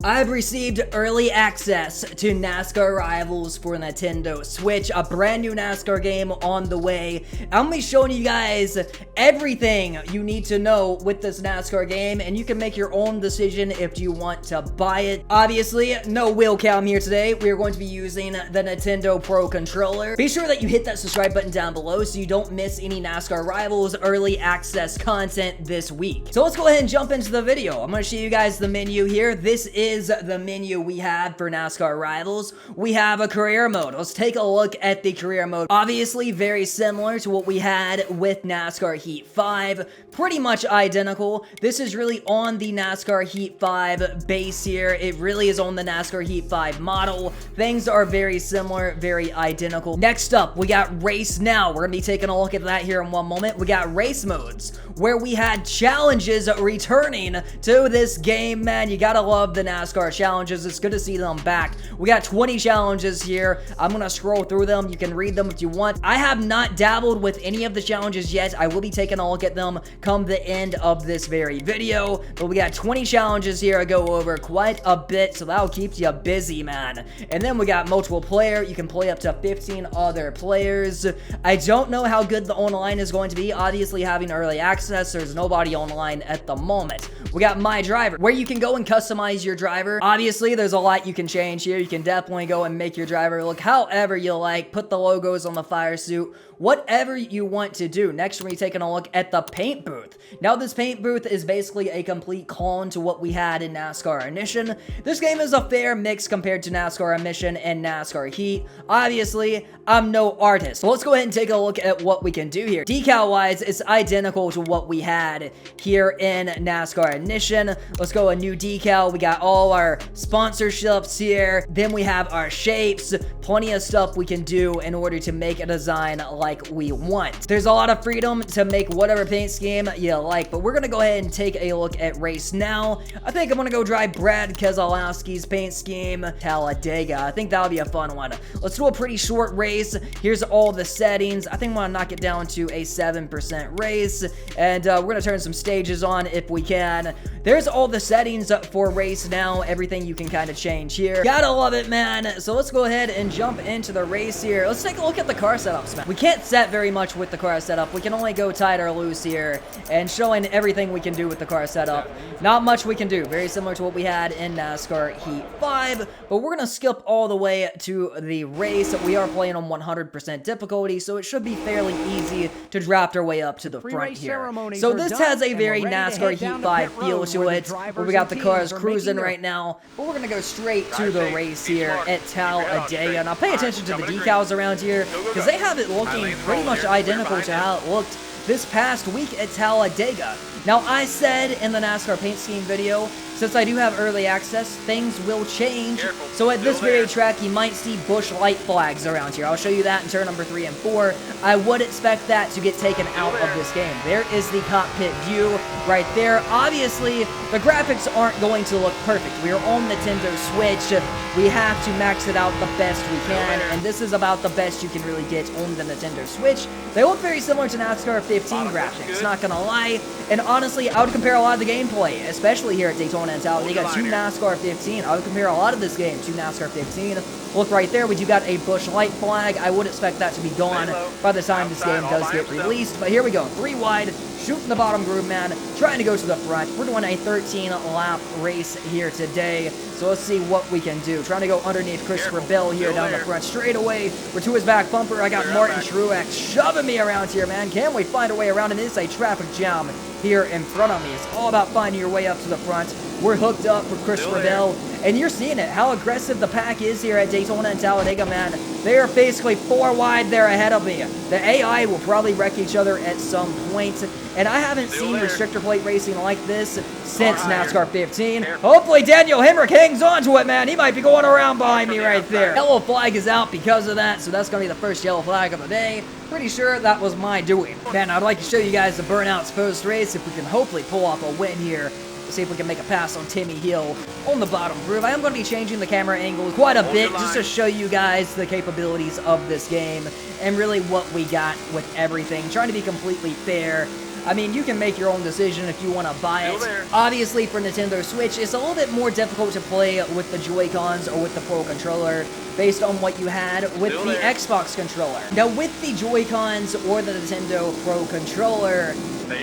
I've received early access to NASCAR Rivals for Nintendo Switch, a brand new NASCAR game on the way. I'm going to be showing you guys everything you need to know with this NASCAR game, and you can make your own decision if you want to buy it. Obviously, no wheel cam here today. We are going to be using the Nintendo Pro Controller. Be sure that you hit that subscribe button down below so you don't miss any NASCAR Rivals early access content this week. So let's go ahead and jump into the video. I'm going to show you guys the menu here. This is the menu we have for NASCAR Rivals. We have a career mode. Let's take a look at the career mode. Obviously, very similar to what we had with NASCAR Heat 5. Pretty much identical. This is really on the NASCAR Heat 5 base here. It really is on the NASCAR Heat 5 model. Things are very similar, very identical. Next up, we got Race Now. We're going to be taking a look at that here in one moment. We got race modes, where we had challenges returning to this game, man. You gotta love the NASCAR challenges. It's good to see them back. We got 20 challenges here. I'm gonna scroll through them. You can read them if you want. I have not dabbled with any of the challenges yet. I will be taking a look at them come the end of this very video, but we got 20 challenges here. I go over quite a bit, so that'll keep you busy, man. And then we got multiple player. You can play up to 15 other players. I don't know how good the online is going to be. Obviously, having early access, there's nobody online at the moment. We got My Driver, where you can go and customize your driver. Obviously, there's a lot you can change here. You can definitely go and make your driver look however you like, put the logos on the fire suit, whatever you want to do. Next, we're taking a look at the paint booth. Now, this paint booth is basically a complete clone to what we had in NASCAR Ignition. This game is a fair mix compared to NASCAR Ignition and NASCAR Heat. Obviously, I'm no artist, so let's go ahead and take a look at what we can do here. Decal-wise, it's identical to what we had here in NASCAR Ignition. Let's go a new decal. We got all our sponsorships here. Then we have our shapes. Plenty of stuff we can do in order to make a design like we want. There's a lot of freedom to make whatever paint scheme you like, but we're gonna go ahead and take a look at Race Now. I think I'm gonna go drive Brad Keselowski's paint scheme, Talladega. I think that'll be a fun one. Let's do a pretty short race. Here's all the settings. I think I'm gonna knock it down to a 7% race, and we're gonna turn some stages on if we can. There's all the settings for Race Now, everything you can kind of change here. Gotta love it, man. So let's go ahead and jump into the race here. Let's take a look at the car setups, man. We can't set very much with the car setup. We can only go tight or loose here, and showing everything we can do with the car setup. Not much we can do. Very similar to what we had in NASCAR Heat 5, but we're gonna skip all the way to the race. We are playing on 100% difficulty, so it should be fairly easy to draft our way up to the front here. So this has a very NASCAR Heat 5 feel to it, where we got the cars cruising right now, but we're gonna go straight to the race here at Talladega. Now pay attention to the decals around here, because they have it looking pretty much identical to how it looked this past week at Talladega. Now, I said in the NASCAR paint scheme video, since I do have early access, things will change. So at this very track, you might see Busch light flags around here. I'll show you that in turn number 3 and 4. I would expect that to get taken out of this game. There is the cockpit view right there. Obviously, the graphics aren't going to look perfect. We are on Nintendo Switch. We have to max it out the best we can, and this is about the best you can really get on the Nintendo Switch. They look very similar to NASCAR 15 graphics, not gonna lie. And honestly, I would compare a lot of the gameplay, especially here at Daytona and Talladega, to NASCAR 15. I would compare a lot of this game to NASCAR 15. Look right there, we do got a Busch light flag. I would expect that to be gone by the time this game does get released. But here we go, 3 wide, shooting the bottom groove, man, trying to go to the front. We're doing a 13-lap race here today, so let's see what we can do. Trying to go underneath Christopher Bell here down the front straightaway. We're to his back bumper. I got Martin Truex shoving me around here, man. Can we find a way around him? It is a traffic jam here in front of me. It's all about finding your way up to the front. We're hooked up with Christopher Bell, and you're seeing it, how aggressive the pack is here at Daytona and Talladega, man. They are basically 4 wide there ahead of me. The AI will probably wreck each other at some point, and I haven't seen restrictor plate racing like this since NASCAR 15. Hopefully Daniel Hemrick hangs on to it, man. He might be going around behind me right there. Yellow flag is out because of that, so that's going to be the first yellow flag of the day. Pretty sure that was my doing. Man, I'd like to show you guys the burnouts post-race if we can hopefully pull off a win here. Let's see if we can make a pass on Timmy Hill on the bottom groove. I am going to be changing the camera angle quite a bit just to show you guys the capabilities of this game and really what we got with everything. Trying to be completely fair. I mean, you can make your own decision if you want to buy it. Obviously, for Nintendo Switch, it's a little bit more difficult to play with the Joy-Cons or with the Pro Controller based on what you had with the Xbox controller. Now, with the Joy-Cons or the Nintendo Pro Controller,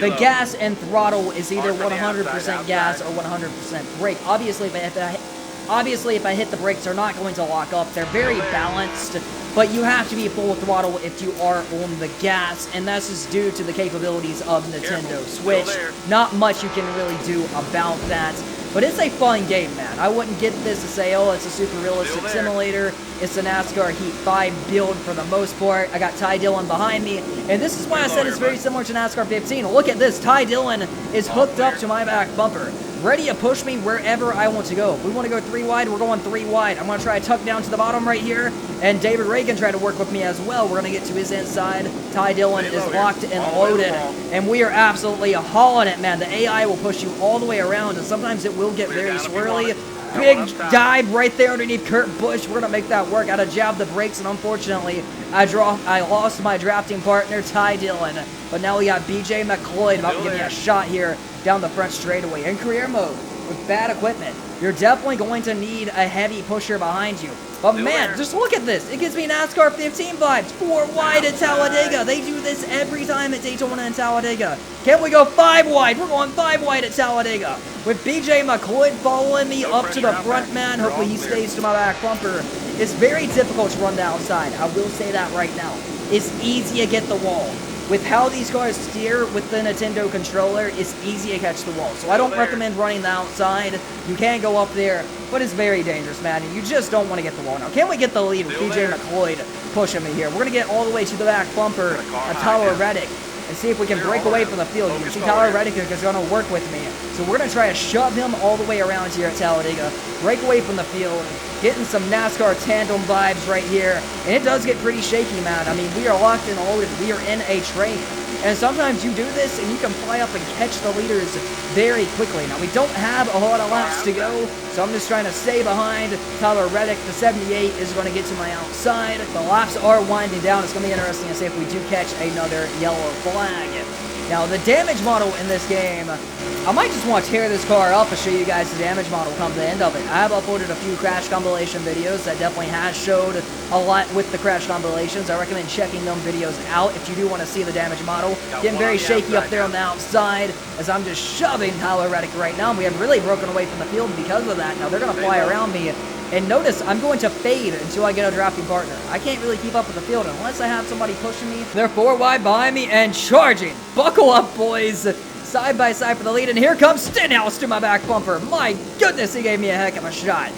the gas and throttle is either 100% gas or 100% brake. Obviously, if I hit the brakes, they're not going to lock up. They're very balanced, but you have to be full throttle if you are on the gas, and that's just due to the capabilities of Nintendo Switch. Not much you can really do about that. But it's a fun game, man. I wouldn't get this to say, oh, it's a super realistic simulator. It's a NASCAR Heat 5 build for the most part. I got Ty Dillon behind me. And this is why I said it's very similar to NASCAR 15. Look at this. Ty Dillon is hooked up to my back bumper, ready to push me wherever I want to go. If we want to go 3 wide, we're going 3 wide. I'm going to try to tuck down to the bottom right here. And David Reagan tried to work with me as well. We're going to get to his inside. Ty Dillon is locked and loaded. And we are absolutely hauling it, man. The AI will push you all the way around, and sometimes it will get very swirly. Big dive right there underneath Kurt Busch. We're going to make that work. I had to jab the brakes, and unfortunately, I lost my drafting partner, Ty Dillon. But now we got BJ McLeod about to give me a shot here down the front straightaway. In career mode, with bad equipment, you're definitely going to need a heavy pusher behind you. But man, just look at this. It gives me NASCAR 15 vibes. 4 wide at Talladega. They do this every time at Daytona and Talladega. Can we go 5 wide? We're going 5 wide at Talladega. With BJ McLeod following me up to the front, man. Hopefully he stays to my back bumper. It's very difficult to run the outside. I will say that right now. It's easy to get the wall. With how these cars steer with the Nintendo controller, it's easy to catch the wall. So I don't recommend running the outside. You can go up there, but it's very dangerous, man. And you just don't want to get the wall. Now, can we get the lead with BJ McLeod pushing me here? We're going to get all the way to the back bumper of Tyler Reddick and see if we can break away from the field. You can see Tyler Reddick is going to work with me. So we're going to try to shove him all the way around here at Talladega. Break away from the field. Getting some NASCAR tandem vibes right here. And it does get pretty shaky, man. I mean, we are locked and loaded. We are in a train. And sometimes you do this and you can fly up and catch the leaders very quickly. Now, we don't have a whole lot of laps to go, so I'm just trying to stay behind Tyler Reddick. The 78 is going to get to my outside. The laps are winding down. It's going to be interesting to see if we do catch another yellow flag. Now, the damage model in this game, I might just want to tear this car up and show you guys the damage model come to the end of it. I have uploaded a few crash compilation videos that definitely has showed a lot with the crash compilations. I recommend checking them videos out if you do want to see the damage model. Getting very shaky up there on the outside as I'm just shoving Tyler Reddick right now. We have really broken away from the field because of that. Now, they're going to fly around me. And notice, I'm going to fade until I get a drafting partner. I can't really keep up with the field unless I have somebody pushing me. They're 4 wide behind me and charging. Buckle up, boys. Side by side for the lead. And here comes Stenhouse to my back bumper. My goodness, he gave me a heck of a shot.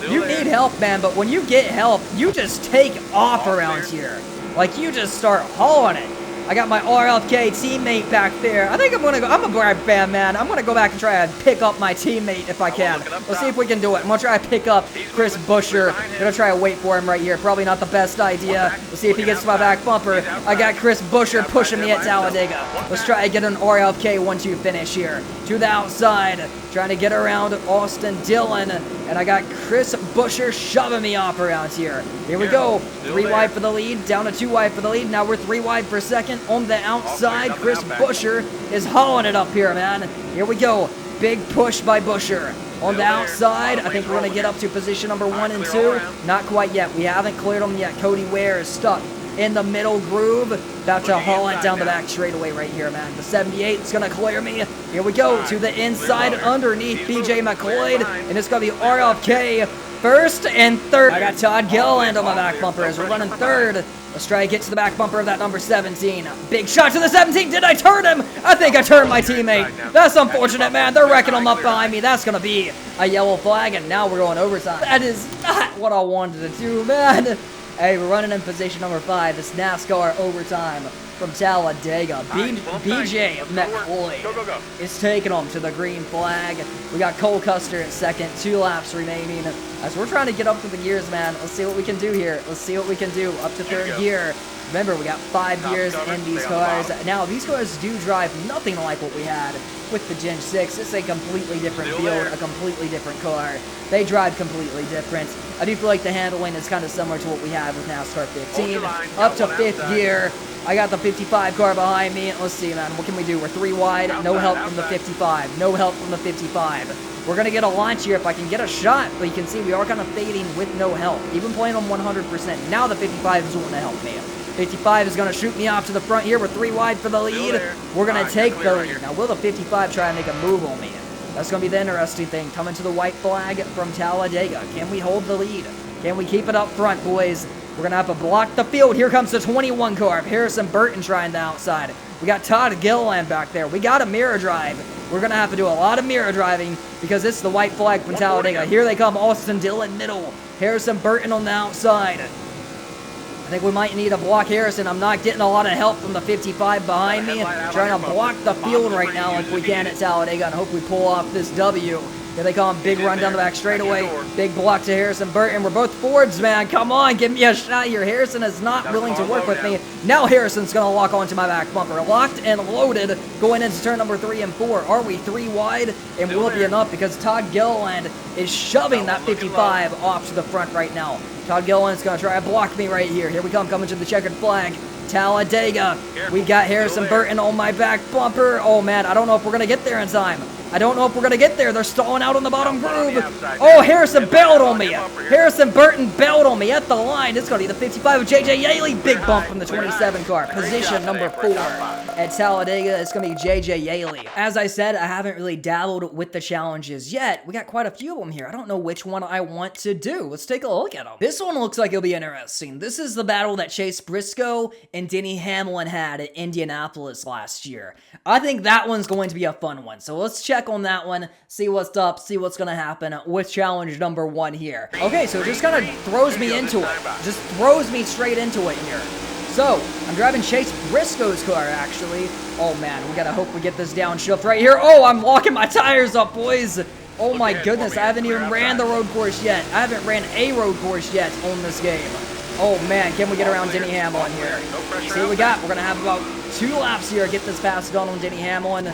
You need help, man, but when you get help, you just take off around here. Like, you just start hauling it. I got my RFK teammate back there. I think I'm a Brad fan, man. I'm gonna go back and try and pick up my teammate if I can. Let's see if we can do it. I'm gonna try to pick up Chris Buescher. Gonna try to wait for him right here. Probably not the best idea. Let's see if he gets to my back bumper. I got Chris Buescher pushing me at Talladega. Let's try to get an RFK 1-2 finish here. To the outside, trying to get around Austin Dillon. And I got Chris Buescher shoving me off around here. Here we go. 3 wide for the lead, down to 2 wide for the lead. Now we're 3 wide for second. On the outside, Chris Buescher is hauling it up here, man. Here we go. Big push by Buescher. On the outside, I think we're going to get up to position number 1 and 2. Not quite yet. We haven't cleared them yet. Cody Ware is stuck in the middle groove. About to haul it down the back straightaway right here, man. The 78 is going to clear me. Here we go to the inside underneath BJ McLeod. And it's going to be RFK first and third. I got Todd Gilliland on my back bumper as we're running third. Let's try to get to the back bumper of that number 17. Big shot to the 17. Did I turn him? I think I turned my teammate. That's unfortunate, man. They're wrecking him up behind me. That's going to be a yellow flag, and now we're going overtime. That is not what I wanted to do, man. Hey, we're running in position number 5. It's NASCAR overtime from Talladega. BJ McLeod is taking them to the green flag. We got Cole Custer at second. 2 laps remaining. As we're trying to get up to the gears, man. Let's see what we can do here. Let's see what we can do. Up to third gear. Remember, we got 5 gears in these cars. Now, these cars do drive nothing like what we had with the Gen 6. It's a completely different field, a completely different car. They drive completely different. I do feel like the handling is kind of similar to what we had with NASCAR 15. Up to 5th gear. I got the 55 car behind me. Let's see, man. What can we do? We're 3 wide. No help from the 55. No help from the 55. We're going to get a launch here if I can get a shot. But you can see we are kind of fading with no help. Even playing on 100%. Now the 55 is wanting to help me. 55 is going to shoot me off to the front here. We're 3 wide for the lead. We're going to take the lead. Now, will the 55 try and make a move on me? That's going to be the interesting thing. Coming to the white flag from Talladega. Can we hold the lead? Can we keep it up front, boys? We're going to have to block the field. Here comes the 21 car. Harrison Burton trying the outside. We got Todd Gilliland back there. We got a mirror drive. We're going to have to do a lot of mirror driving because it's the white flag from Talladega. Here they come. Austin Dillon middle. Harrison Burton on the outside. I think we might need to block Harrison. I'm not getting a lot of help from the 55 behind me. Trying to block the field right now like we can at Talladega and hope we pull off this W. Here they come. Big run down the back straightaway. Big block to Harrison Burton. We're both Fords, man. Come on, give me a shot here. Harrison is not willing to work with me. Now Harrison's going to lock onto my back bumper. Locked and loaded going into turn number 3 and 4. Are we 3 wide? And will it be enough? Because Todd Gilliland is shoving that 55 off to the front right now. Todd Gilliland's going to try to block me right here. Here we come, coming to the checkered flag. Talladega. We got Harrison Burton on my back bumper. Oh, man, I don't know if we're going to get there in time. I don't know if we're going to get there. They're stalling out on the bottom groove. Oh, Harrison bailed on me. Harrison Burton bailed on me at the line. It's going to be the 55 of J.J. Yaley. Big bump from the 27 car. Position number 4 at Talladega. It's going to be J.J. Yaley. As I said, I haven't really dabbled with the challenges yet. We got quite a few of them here. I don't know which one I want to do. Let's take a look at them. This one looks like it'll be interesting. This is the battle that Chase Briscoe and Denny Hamlin had at Indianapolis last year. I think that one's going to be a fun one. So let's check on that one, see what's up, see what's gonna happen with challenge number 1 here. Okay, so it just kind of throws me into it. Just throws me straight into it here. So, I'm driving Chase Briscoe's car, actually. Oh, man, we gotta hope we get this downshift right here. Oh, I'm locking my tires up, boys. Oh, my goodness, I haven't even ran the road course yet. I haven't ran a road course yet on this game. Oh, man, can we get around Denny Hamlin here? See what we got. We're gonna have about 2 laps here, get this pass done on Denny Hamlin.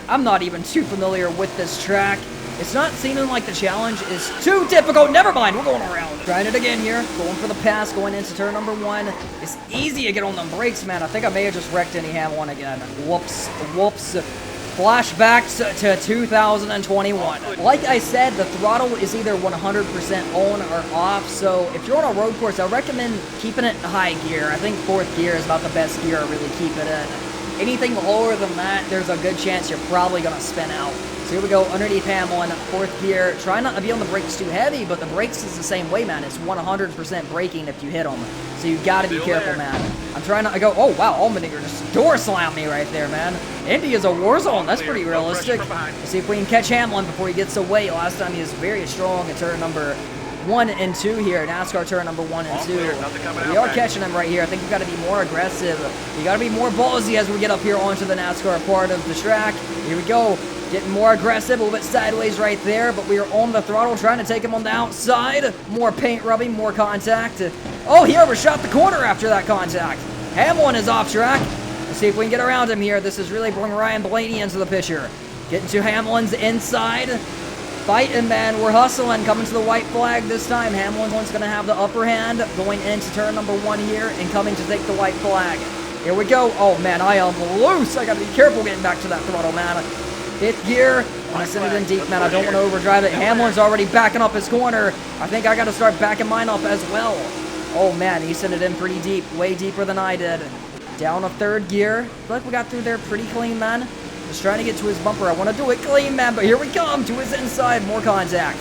I'm not even too familiar with this track. It's not seeming like the challenge is too difficult. Never mind, we're going around. Trying it again here. Going for the pass, going into turn number 1. It's easy to get on them brakes, man. I think I may have just wrecked Denny Hamlin again. Whoops, whoops. Flashbacks to 2021. Like I said, the throttle is either 100% on or off, so if you're on a road course, I recommend keeping it in high gear. I think 4th gear is about the best gear to really keep it in. Anything lower than that, there's a good chance you're probably going to spin out. So here we go, underneath Hamlin, 4th gear. Try not to be on the brakes too heavy, but the brakes is the same way, man. It's 100% braking if you hit them. So you got to be careful, man. I'm trying not to go, oh, wow, Allmendinger just door slammed me right there, man. Indy is a war zone. That's pretty realistic. Let's see if we can catch Hamlin before he gets away. Last time he was very strong at turn number 1 and 2 here. NASCAR turn number 1 and 2. We are catching him right here. I think we've got to be more aggressive. We got to be more ballsy as we get up here onto the NASCAR part of the track. Here we go. Getting more aggressive, a little bit sideways right there, but we are on the throttle trying to take him on the outside. More paint rubbing, more contact. Oh, he overshot the corner after that contact. Hamlin is off track. Let's see if we can get around him here. This is really bringing Ryan Blaney into the picture. Getting to Hamlin's inside. Fighting, man. We're hustling. Coming to the white flag this time. Hamlin's going to have the upper hand going into turn number 1 here and coming to take the white flag. Here we go. Oh, man, I am loose. I got to be careful getting back to that throttle, man. 5th gear. I'm going to send it in deep, man. I don't want to overdrive it. Hamlin's already backing up his corner. I think I got to start backing mine up as well. Oh, man, he sent it in pretty deep. Way deeper than I did. Down a 3rd gear. I feel like we got through there pretty clean, man. Just trying to get to his bumper. I want to do it clean, man, but here we come to his inside. More contact.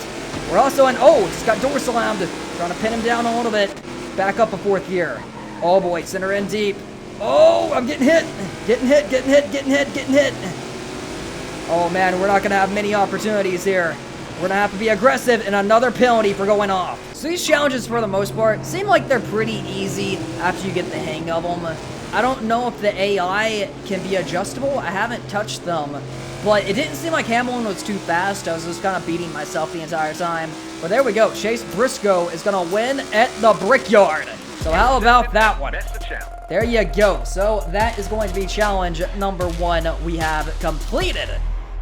We're also in, oh, just got door slammed. Trying to pin him down a little bit. Back up a 4th gear. Oh, boy, center in deep. Oh, I'm getting hit. Getting hit, getting hit, getting hit, getting hit. Oh, man, we're not going to have many opportunities here. We're going to have to be aggressive and another penalty for going off. So these challenges, for the most part, seem like they're pretty easy after you get the hang of them. I don't know if the AI can be adjustable. I haven't touched them, but it didn't seem like Hamlin was too fast. I was just kind of beating myself the entire time. But there we go. Chase Briscoe is going to win at the Brickyard. So how about that one? There you go. So that is going to be challenge number 1 we have completed.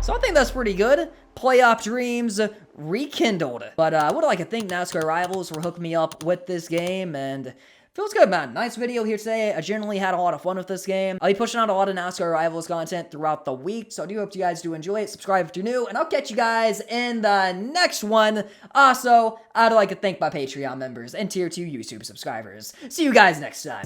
So I think that's pretty good. Playoff dreams rekindled. But I would like to thank NASCAR Rivals for hooking me up with this game, and Feels good, man. Nice video here today. I generally had a lot of fun with this game. I'll be pushing out a lot of NASCAR Rivals content throughout the week, so I do hope you guys do enjoy it. Subscribe if you're new, and I'll catch you guys in the next one. Also, I'd like to thank my Patreon members and Tier 2 YouTube subscribers. See you guys next time.